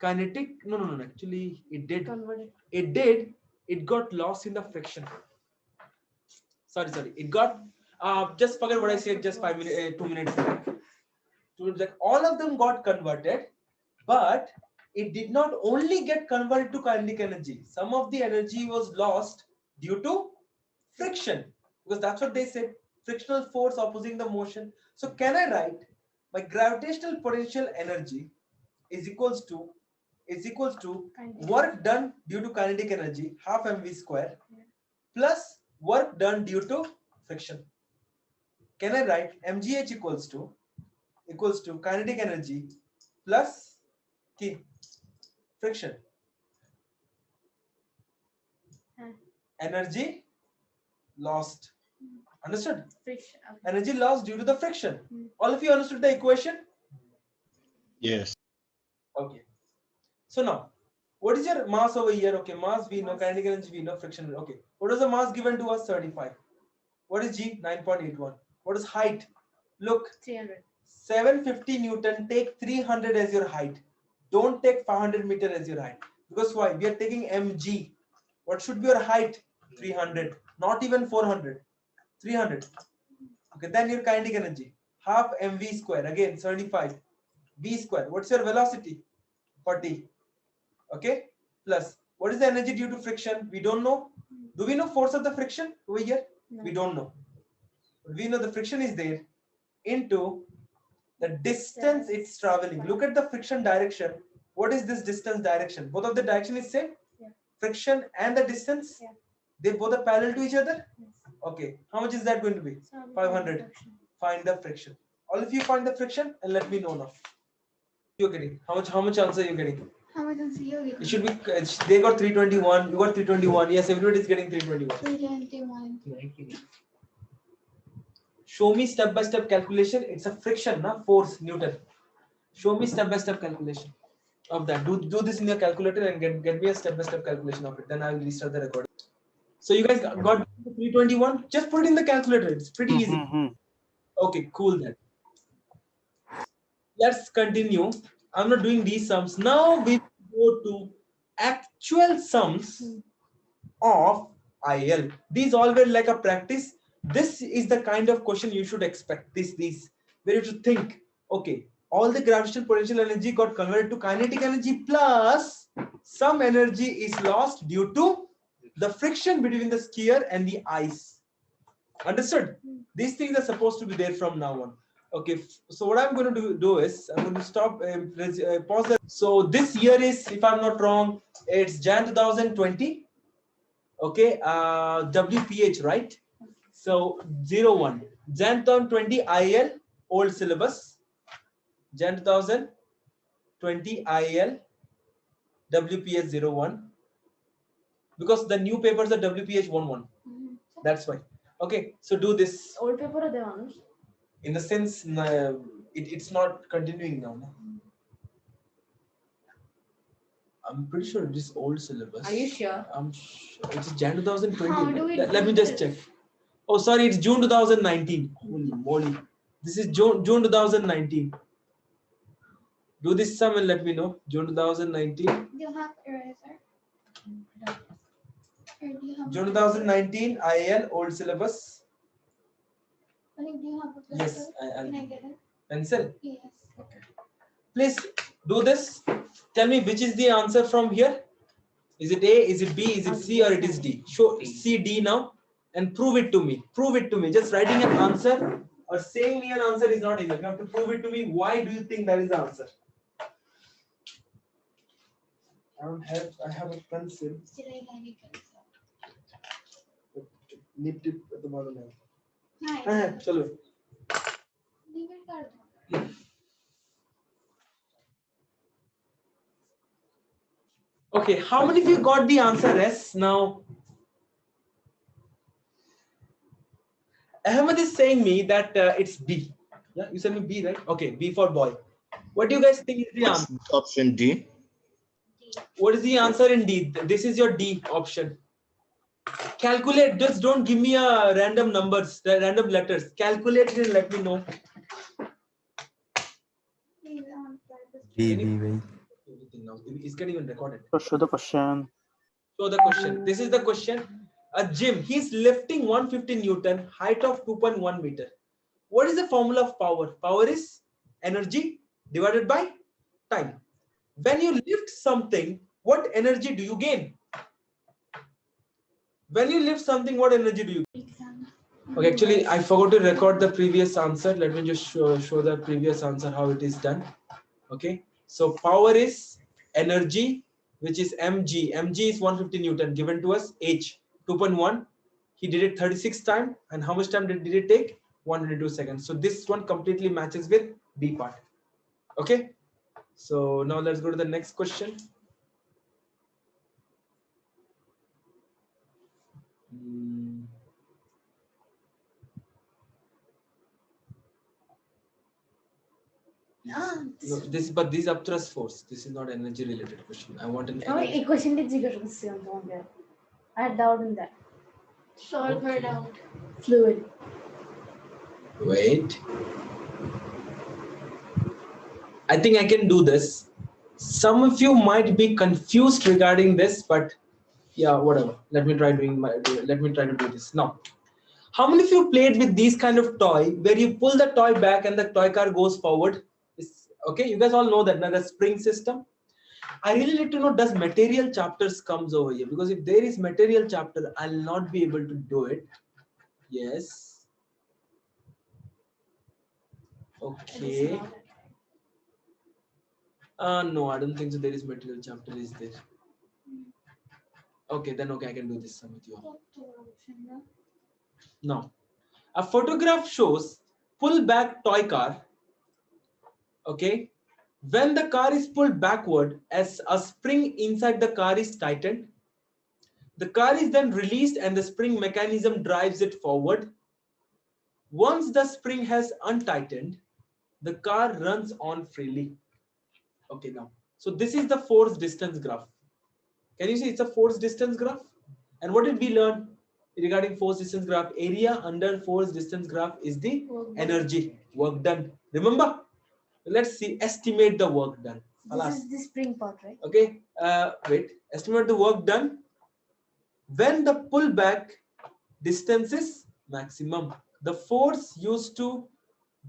kinetic. No. Actually, it did. Converted. It did. It got lost in the friction. Sorry. It got. Just forget what I said. Just 5 minutes, 2 minutes back. Like all of them got converted, but it did not only get converted to kinetic energy. Some of the energy was lost due to friction, because that's what they said. Frictional force opposing the motion. So can I write my gravitational potential energy is equals to work done due to kinetic energy half mv square plus work done due to friction. Can I write mgh equals to kinetic energy plus friction. Energy lost. Understood? Friction. Okay. Energy lost due to the friction. All of you understood the equation? Yes. Okay. So now, what is your mass over here? Okay, mass we know, kinetic energy we know, friction. Okay. What is the mass given to us? 35. What is G? 9.81. What is height? Look. 300. 750 Newton. Take 300 as your height. Don't take 500 meter as your height. Because why? We are taking mg. What should be your height? 300. Not even 400. 300. Okay, then your kinetic energy. Half mv square. Again, 75. V square. What's your velocity? 40. Okay, plus what is the energy due to friction? We don't know. Do we know force of the friction over here? No. We don't know. We know the friction is there into the distance it's traveling. Look at the friction direction. What is this distance direction? Both of the direction is same. Yeah. Friction and the distance. Yeah. They both are parallel to each other. Yes. Okay. How much is that going to be? So 500. Find the friction. All of you find the friction and let me know now. You're getting how much answer you're getting? How much answer you It should be. They got 321. You got 321. Yes, everybody is getting 321. 321. Show me step by step calculation. It's a friction, na force Newton. Show me step by step calculation of that. Do this in your calculator and get me a step by step calculation of it. Then I will restart the recording. So you guys got 321. Just put it in the calculator. It's pretty easy. Okay, cool then. Let's continue. I'm not doing these sums. Now we go to actual sums of IL. These all were like a practice. This is the kind of question you should expect. These where you should think, okay, all the gravitational potential energy got converted to kinetic energy plus some energy is lost due to the friction between the sphere and the ice. Understood? These things are supposed to be there from now on. Okay, so what I'm going to do is I'm going to stop, pause that. So this year is, if I'm not wrong, it's Jan 2020. Okay, WPH, right? So 01, Jan 2020 IL, old syllabus. Jan 2020 IL, WPH 01. Because the new papers are WPH 11. That's why. Okay, so do this. Old paper are there, Anush? In the sense, it's not continuing now. No? I'm pretty sure it is old syllabus. Are you sure? It's Jan 2020. How do we Let me do just this? check. Oh, sorry, it's June 2019. Holy moly. This is June 2019. Do this sum and let me know. June 2019. Do you have eraser? Or do you have June 2019 IL, old syllabus. Like, do you have a Yes, pencil? I'll Can I get it? pencil. Yes. Please do this. Tell me which is the answer from here. Is it A, is it B, is it C, or it is D? Show C, D now and prove it to me. Prove it to me. Just writing an answer or saying me an answer is not enough. You have to prove it to me. Why do you think that is the answer? I have a pencil. Still, I have a pencil. Nip tip at the bottom. Hi. Chalo. Leave it card. Okay, how many of you got the answer S now? Ahmed is saying me that it's B. Yeah, you said me B, right? Okay, B for boy. What do you guys think is the answer? Option D. What is the answer in D? This is your D option. Calculate, just don't give me a random numbers, random letters. Calculate it and let me know. Please answer this. Everything now. It's getting even recorded. So show the question. So the question, this is the question. A gym, he's lifting 150 Newton, height of 2.1 meter. What is the formula of power? Power is energy divided by time. When you lift something, what energy do you gain? When you lift something, what energy do you gain? Okay, actually, I forgot to record the previous answer. Let me just show the previous answer, how it is done. Okay, so power is energy, which is mg. Mg is 150 Newton given to us. H 2.1. He did it 36 times. And how much time did it take? 102 seconds. So this one completely matches with B part. Okay. So now let's go to the next question. No, but this upthrust force. This is not energy related question. I want an energy. A question did you get? I had doubt in that. Solve her doubt. Fluid. Wait. I think I can do this. Some of you might be confused regarding this, but yeah, whatever. Let me try to do this now. How many of you played with these kind of toy where you pull the toy back and the toy car goes forward? Okay, you guys all know that, now the spring system. I really need to know, does material chapters comes over here? Because if there is material chapter, I'll not be able to do it. Yes. Okay. No, I don't think so. There is material chapter, is there? Okay, then okay, I can do this some with you. Now, a photograph shows pull back toy car. Okay. When the car is pulled backward, as a spring inside the car is tightened, the car is then released and the spring mechanism drives it forward. Once the spring has untightened, the car runs on freely. Okay, now, so this is the force distance graph. Can you see it's a force distance graph? And what did we learn regarding force distance graph? Area under force distance graph is the energy, work done. Remember? Let's see, estimate the work done. This is the spring part, right? Okay, wait, estimate the work done when the pullback distance is maximum. The force used to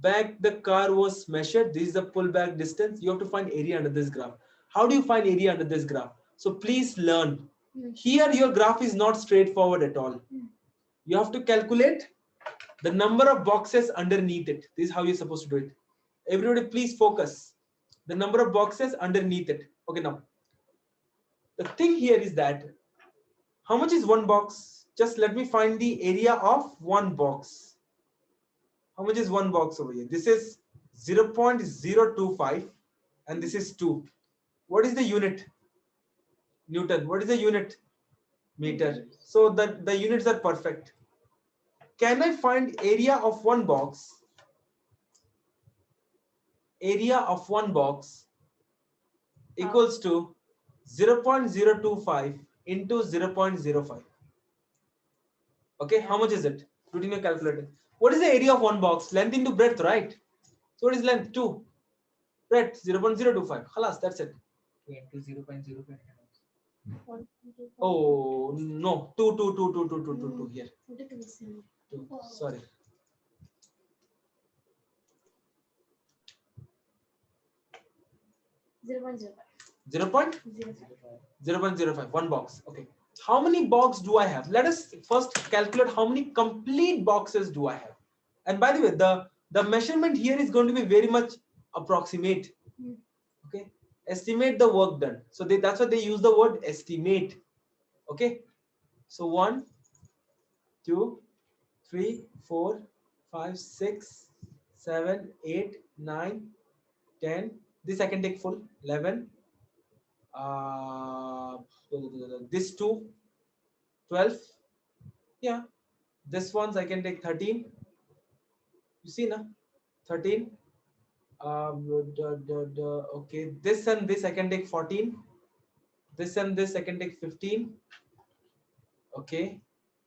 back the car was measured. This is the pullback distance. You have to find area under this graph. How do you find area under this graph? So please learn. Here your graph is not straightforward at all. You have to calculate the number of boxes underneath it. This is how you're supposed to do it. Everybody please focus. The number of boxes underneath it. Okay, now. The thing here is that, how much is one box? Just let me find the area of one box. How much is one box over here? This is 0.025 and this is 2. What is the unit? Newton. What is the unit? Meter. So the units are perfect. Can I find area of one box? Area of one box equals to 0.025 into 0.05. Okay, how much is it? Put in your calculator. What is the area of one box? Length into breadth, right? So what is length? 2. Breadth 0.025. Khalas, that's it. Into 0.05. Oh no, 2 here. 2. Sorry. 0.05. One box. Okay. How many boxes do I have? Let us first calculate how many complete boxes do I have. And by the way, the measurement here is going to be very much approximate. Okay. Estimate the work done. So that's why they use the word estimate. Okay. So 1, 2, 3, 4, 5, 6, 7, 8, 9, 10. This I can take full. 11. This 2, 12. Yeah. This ones I can take 13. You see now? 13. Okay. This and this I can take 14. This and this I can take 15. Okay.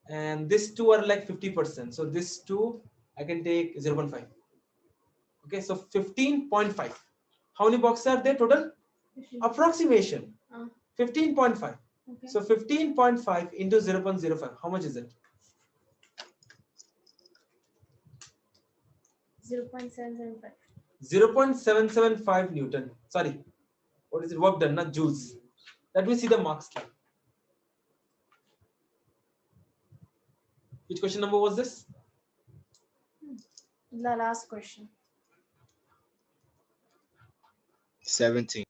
And this 2 are like 50%. So this 2 I can take 0.5. Okay. So 15.5. How many boxes are there total? 15. Approximation. 15.5. Okay. So 15.5 into 0.05. How much is it? 0.775. 0.775 Newton. Sorry. What is it? Work done, not joules. Let me see the marks. Which question number was this? The last question. 17.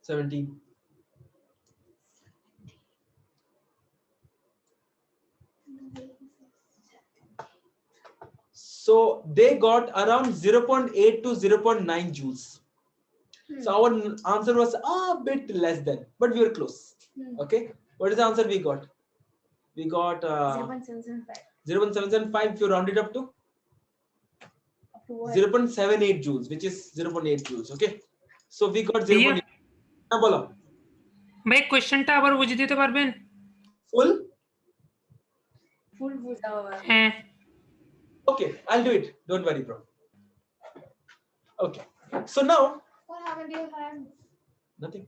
17. So they got around 0.8 to 0.9 joules. So our answer was a bit less than, but we were close. Okay. What is the answer we got? We got 0.775. 0.775 if you round it up to 0.78 joules, which is 0.8 joules. Okay. So we got 0.8. বলো ভাই কোশ্চেনটা আবার বুঝিয়ে দিতে পারবেন ফুল বুঝাও হ্যাঁ Okay, I'll do it. Don't worry, bro. Okay. So now What happened to your hand? nothing.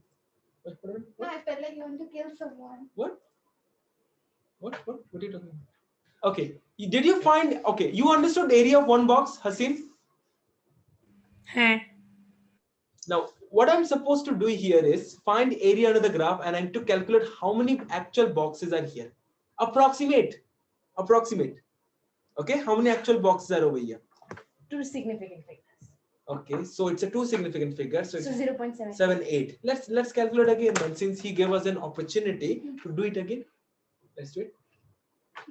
What? No, I felt like you want to kill someone. What are you talking about? Okay. Did you find, okay, you understood the area of one box, Hasim? হ্যাঁ Now, what I'm supposed to do here is find area under the graph, and I need to calculate how many actual boxes are here. Approximate. Okay, how many actual boxes are over here? 2 significant figures. Okay, so it's a 2 significant figure. So it's 0.7. 78. Let's calculate again then, since he gave us an opportunity to do it again. Let's do it.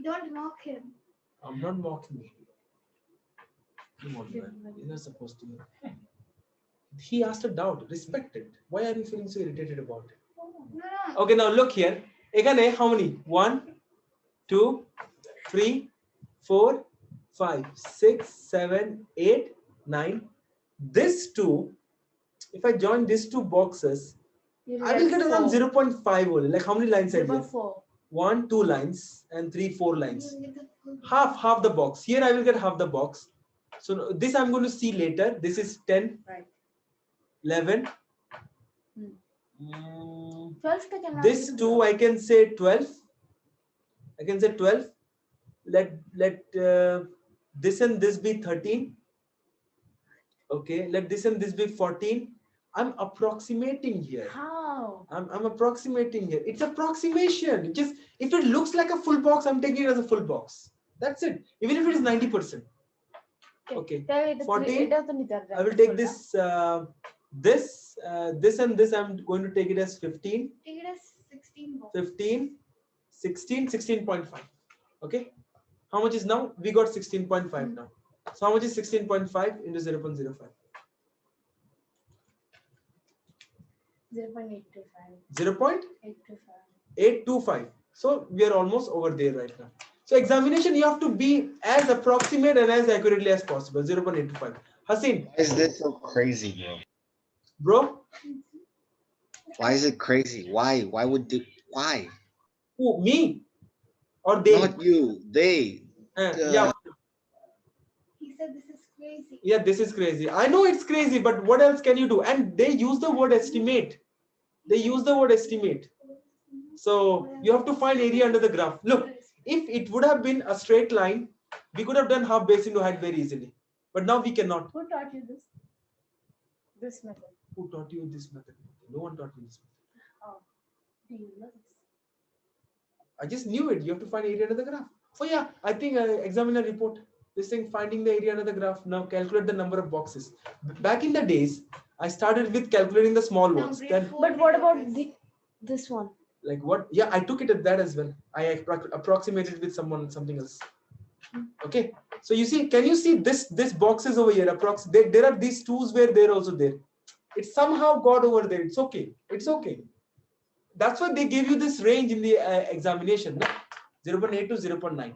Don't mock him. I'm not mocking you. Come on, man. You're not supposed to. He asked a doubt. Respect it. Why are you feeling so irritated about it? No. Okay, now look here. Again, how many? 1, 2, 3, 4, 5, 6, 7, 8, 9. This 2, if I join these 2 boxes, I will get around 0.5 only. Like how many lines are here? 0.4. 1, 2 lines and 3, 4 lines. You get the full- Half the box. Here I will get half the box. So this I'm going to see later. This is 10, Right. 11. Hmm. 12 ka cannot This be 2 I can say 12. I can say 12. Let this and this be 13. Okay, let this and this be 14. I'm approximating here. How? I'm approximating here. It's approximation. Just if it looks like a full box, I'm taking it as a full box. That's it. Even if it is 90%. Okay. 14. I will take this, this and this. I'm going to take it as 15, Take it as 16 boxes. 15, 16, 16.5. Okay. How much is now? We got 16.5 now. So how much is 16.5 into 0.05? 0.825. 0.825. So we are almost over there right now. So examination, you have to be as approximate and as accurately as possible. 0.825. Hasin. Why is this so crazy, Bro. Why is it crazy? Why? Why? Who? Me? Or they? Not you. They. Yeah. He said this is crazy. Yeah, this is crazy. I know it's crazy, but what else can you do? And they use the word estimate. They use the word estimate. So you have to find area under the graph. Look, if it would have been a straight line, we could have done half base into height very easily. But now we cannot. Who taught you this? This method. Who taught you this method? No one taught me this method. Oh, do you know this? I just knew it. You have to find area under the graph. Oh yeah, I think examiner report. This thing, finding the area under the graph. Now calculate the number of boxes. Back in the days, I started with calculating the small ones. Then, But what about this one? like what? Yeah, I took it at that as well. I approximated with something else. Okay. So you see, can you see this boxes over here? There are these twos where they're also there. It somehow got over there. It's okay. It's okay. That's why they gave you this range in the examination. No? 0.8 to 0.9. Yeah.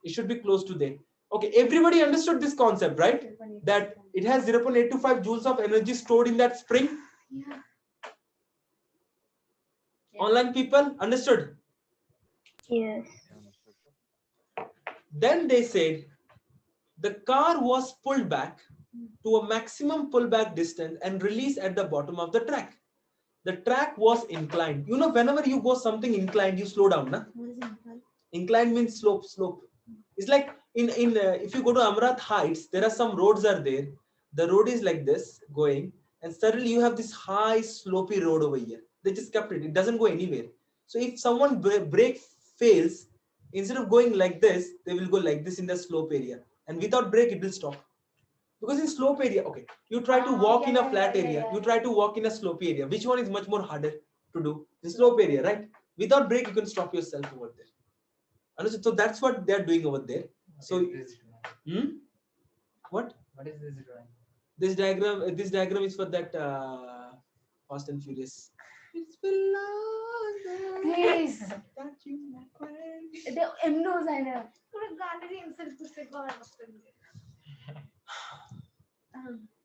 It should be close to there. Okay, everybody understood this concept, right? That it has 0.825 joules of energy stored in that spring. Yeah. Online people understood? Yes. Then they said the car was pulled back to a maximum pullback distance and released at the bottom of the track. The track was inclined. You know, whenever you go something inclined, you slow down. Na? What is it? Inclined means slope. It's like if you go to Amrat Heights, there are some roads are there. The road is like this going, and suddenly you have this high slopey road over here. They just kept it. It doesn't go anywhere. So if someone brake fails, instead of going like this, they will go like this in the slope area, and without brake, it will stop. Because in slope area, okay, you try to walk in a flat area, you try to walk in a slopey area. Which one is much more harder to do? The slope area, right? Without brake, you can stop yourself over there. Understood? So that's what they're doing over there. So, what? What is this drawing? This diagram is for that Fast and Furious. It's Please. that you, my friend. The knows I know. पूरा गाने भी insult उससे बाहर मत करिए.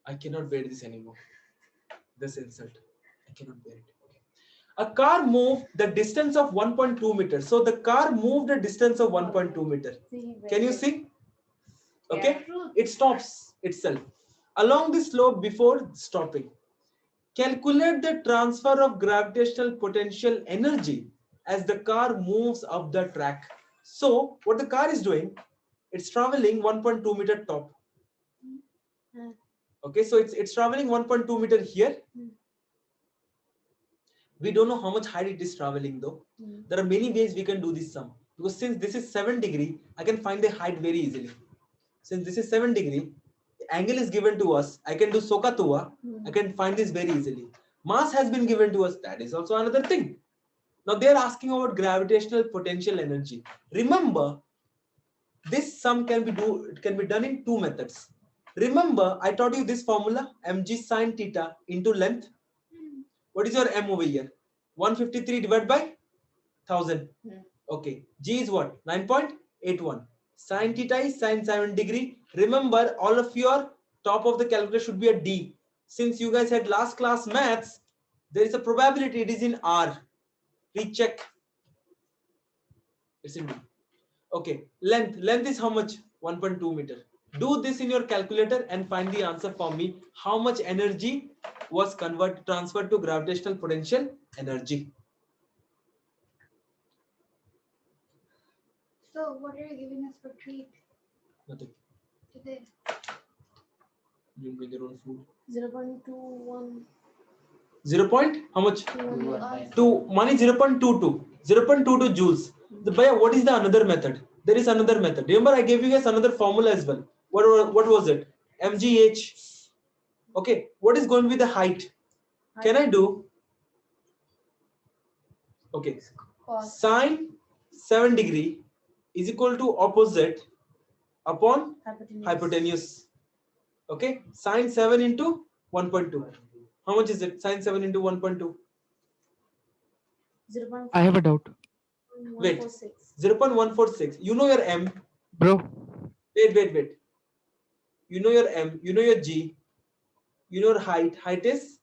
I cannot bear this anymore. This insult. I cannot bear it. Okay. A car moved the distance of 1.2 meters. So the car moved a distance of 1.2 meters. Can you see? Okay. It stops itself along the slope before stopping. Calculate the transfer of gravitational potential energy as the car moves up the track. So what the car is doing, it's traveling 1.2 meter top. Okay, so it's traveling 1.2 meter here, We don't know how much height it is traveling though. There are many ways we can do this sum, because since this is 7 degree, I can find the height very easily. Since this is 7 degree, the angle is given to us. I can do SOHCAHTOA. I can find this very easily. Mass has been given to us. That is also another thing. Now they are asking about gravitational potential energy. Remember, this sum can be done in two methods. Remember, I taught you this formula, mg sine theta into length. What is your m over here? 153 divided by 1000. Okay. G is what? 9.81. Sine theta is sine 7 degree. Remember, all of your top of the calculator should be a D. Since you guys had last class maths, there is a probability it is in R. Recheck. It's in D. Okay. Length is how much? 1.2 meter. Do this in your calculator and find the answer for me. How much energy was transferred to gravitational potential energy? So, what are you giving us for treat Nothing. today? You bring your own food. 0.21. 0. How much? 2. 2. Money 0.22. 0.22 joules. What is the another method? There is another method. Remember, I gave you guys another formula as well. What was it? mgh. Okay. What is going to be the height? Can I do? Okay. Sine 7 degree is equal to opposite upon hypotenuse. Okay. Sine 7 into 1.2. How much is it? Sine 7 into 1.2. I have a doubt. Wait. 0.146. You know your m. Bro, Wait. You know your m. You know your g. You know your height. Height is,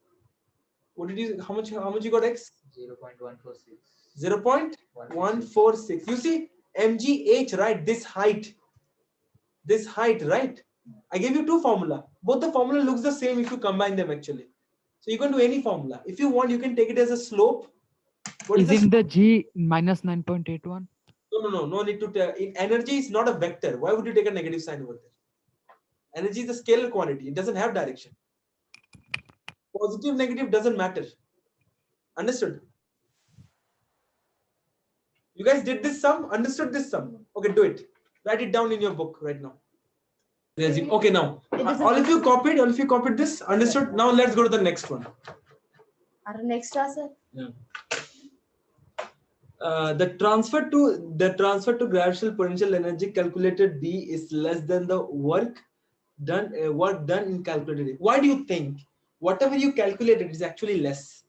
what did you? How much you got x? 0.146. 0.146. You see mgh, right? This height, right? I gave you two formula. Both the formula looks the same if you combine them actually. So you can do any formula. If you want, you can take it as a slope. What is isn't the G minus 9.81? No need to tell. Energy is not a vector. Why would you take a negative sign over there? Energy is a scalar quantity. It doesn't have direction. Positive, negative doesn't matter. Understood? You guys did this sum? Understood this sum? Okay, do it. Write it down in your book right now. Okay, now all of you copied this. Understood? Now let's go to the next one. Our next answer. Yeah. The transfer to gravitational potential energy calculated B is less than the work done in calculated A. Why do you think whatever you calculated is actually less?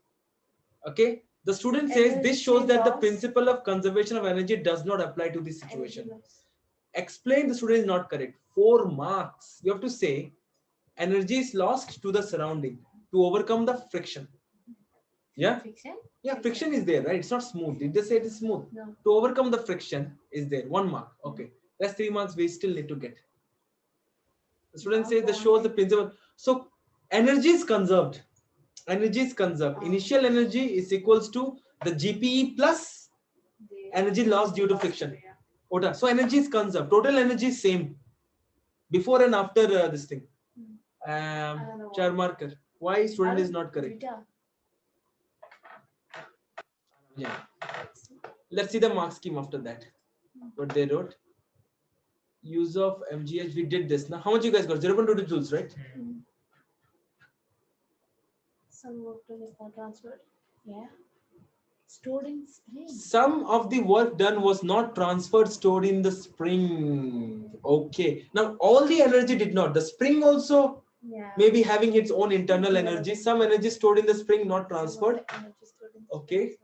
Okay. The student says this shows that the principle of conservation of energy does not apply to this situation. Explain. The student is not correct. 4 marks. You have to say energy is lost to the surrounding to overcome the friction. Yeah. Friction? Yeah, friction is there, right? It's not smooth. Did they say it is smooth? No. To overcome the friction is there. 1 mark. Okay. That's 3 marks we still need to get. The student says this shows the principle. So energy is conserved. Initial energy is equals to the GPE plus energy lost due to friction. So energy is conserved. Total energy is same. Before and after this thing. Char marker. Why student is not correct? Yeah. Let's see the mark scheme after that. What they wrote. Use of MGH. We did this. Now, how much you guys got? 0.22 joules, right? Some work done is not transferred. Yeah. Stored in spring. Some of the work done was not transferred, stored in the spring. Okay. Now, all the energy did not. The spring also maybe having its own internal energy. Some energy stored in the spring, not transferred. Okay.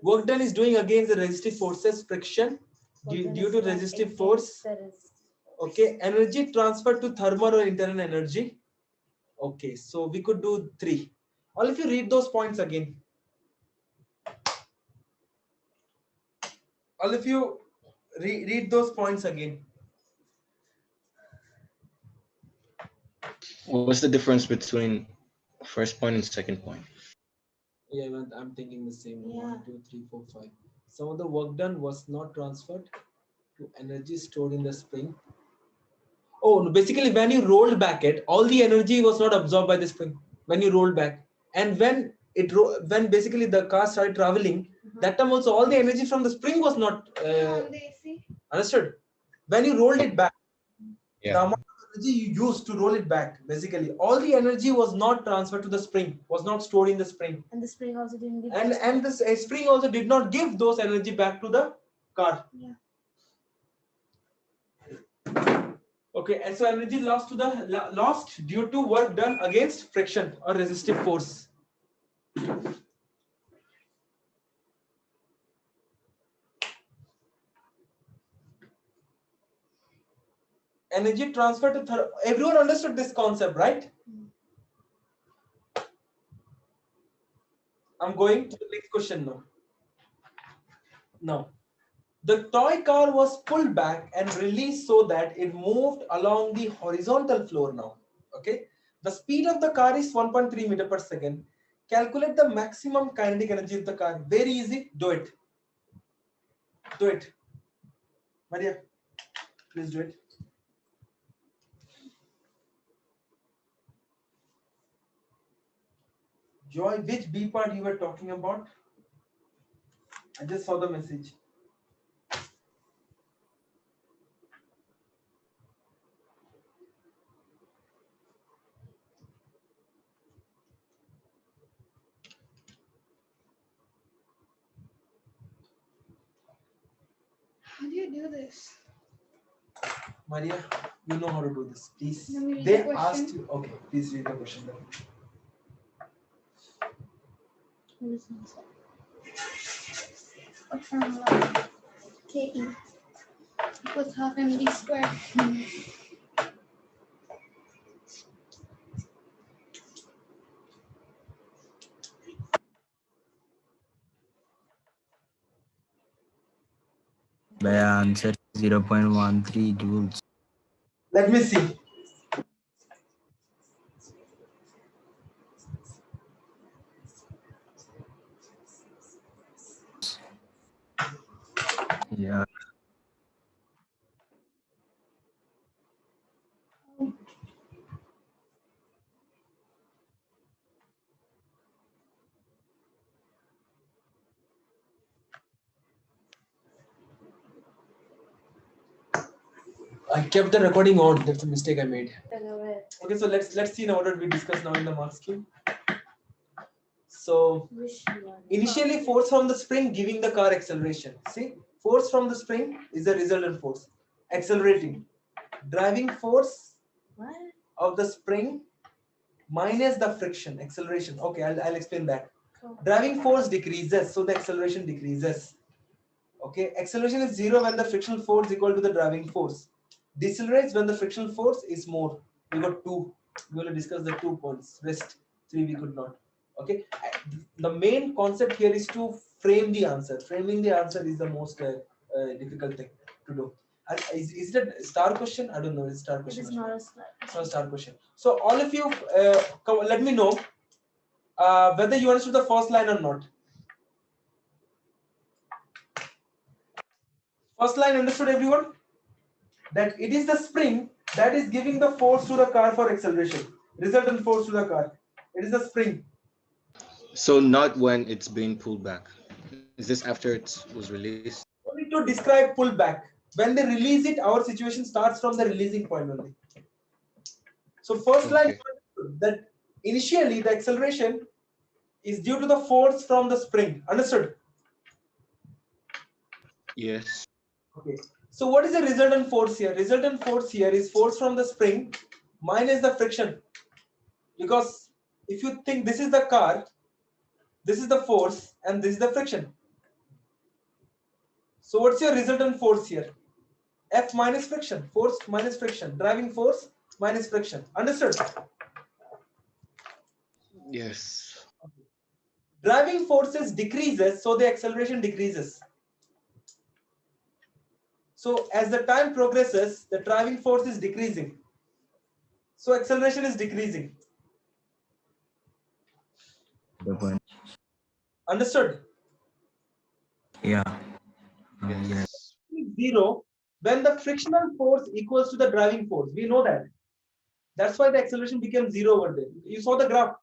Work done is doing against the resistive forces, friction due to resistive force. Okay. Energy transferred to thermal or internal energy. Okay. So we could do 3. All of you read those points again. All of you read those points again. What's the difference between first point and second point? Yeah, I'm thinking the same. 1, 2, 3, 4, 5. Some of the work done was not transferred to energy stored in the spring. Oh, no, basically when you rolled back it, all the energy was not absorbed by the spring when you rolled back. And when when basically the car started traveling, that time also all the energy from the spring was not understood. When you rolled it back, the amount of energy you used to roll it back, basically all the energy was not transferred to the spring, was not stored in the spring, And the spring also didn't give. and this spring also did not give those energy back to the car. Yeah. Okay, and so energy lost to the lost due to work done against friction or resistive force. Energy transfer to everyone understood this concept, right? I'm going to the next question now. Now, the toy car was pulled back and released so that it moved along the horizontal floor now. Okay, the speed of the car is 1.3 meter per second. Calculate the maximum kinetic energy of the car. Very easy. Do it. Do it. Maria, please do it. Joy, which B part you were talking about? I just saw the message. How do you do this? Maria, you know how to do this. Please. Let me read They the question. asked you. Okay, please read the question then. What formula? KE equals half mv squared. My answer 0.13 joules. Let me see. Yeah. I kept the recording on. That's a mistake I made. Okay, so let's see now what we discuss now in the mark scheme. So initially force from the spring giving the car acceleration. See, force from the spring is the resultant force. Accelerating. Driving force of the spring minus the friction, acceleration. Okay, I'll explain that. Driving force decreases, so the acceleration decreases. Okay, acceleration is 0 when the frictional force is equal to the driving force. Decelerates when the frictional force is more. We got 2. We will discuss the 2 points. Rest 3 we could not. Okay, the main concept here is to frame the answer. Framing the answer is the most difficult thing to do. And is it a star question? I don't know. It's a star question. It is not a star. It's not a star question. So all of you, let me know whether you understood the first line or not. First line understood, everyone? That it is the spring that is giving the force to the car for acceleration. Resultant force to the car. It is the spring. So not when it's being pulled back. Is this after it was released? Only to describe pull back. When they release it, our situation starts from the releasing point only. So first line that initially the acceleration is due to the force from the spring. Understood? Yes. Okay. So what is the resultant force here? Resultant force here is force from the spring minus the friction. Because if you think this is the car, this is the force and this is the friction. So what's your resultant force here? F minus friction, force minus friction, driving force minus friction. Understood? Yes. Driving forces decreases, so the acceleration decreases. So as the time progresses, the driving force is decreasing. So acceleration is decreasing. Understood? Yeah. Yes. 0 when the frictional force equals to the driving force. We know that. That's why the acceleration became 0 over there. You saw the graph.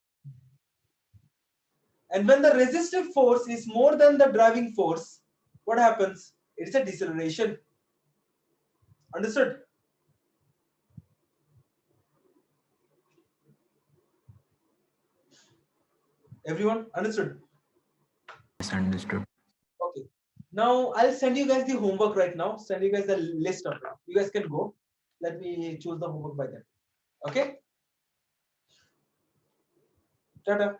And when the resistive force is more than the driving force, what happens? It's a deceleration. Understood? Everyone understood? Yes, understood. Okay. Now I'll send you guys the homework right now. Send you guys the list of it. You guys can go. Let me choose the homework by then. Okay. Ta-ta.